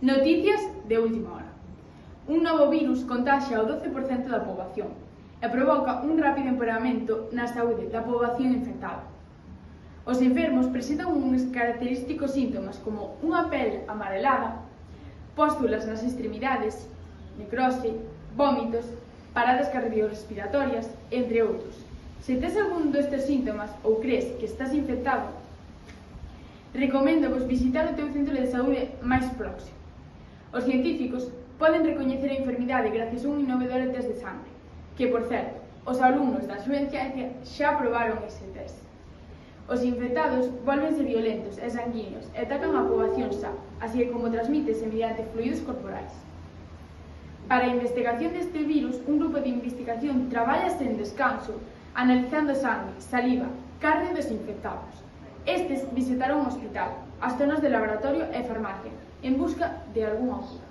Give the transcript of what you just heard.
Noticias de última hora. Un novo virus contaxia ao 12% da poboación e provoca un rápido empeoramento na saúde da poboación infectada. Os enfermos presentan uns característicos síntomas como unha pel amarelada, pústulas nas extremidades, necrose, vómitos, paradas cardiorrespiratorias, entre outros. Se tes algún destes síntomas ou crees que estás infectado, recomendo vos visitar o teu centro de saúde máis próximo. Os científicos poden recoñecer a enfermidade gracias a un innovador test de sangre, que, por certo, os alumnos da súa ciencia xa probaron ese test. Os infectados volvense violentos e sanguíneos e atacan a poboación sá, así como transmítese mediante fluidos corporais. Para a investigación deste virus, un grupo de investigación traballa sen descanso, analizando sangue, saliva, carne dos infectados. Estes visitaron o hospital, as zonas de laboratorio e farmacia, en busca de algunha cura.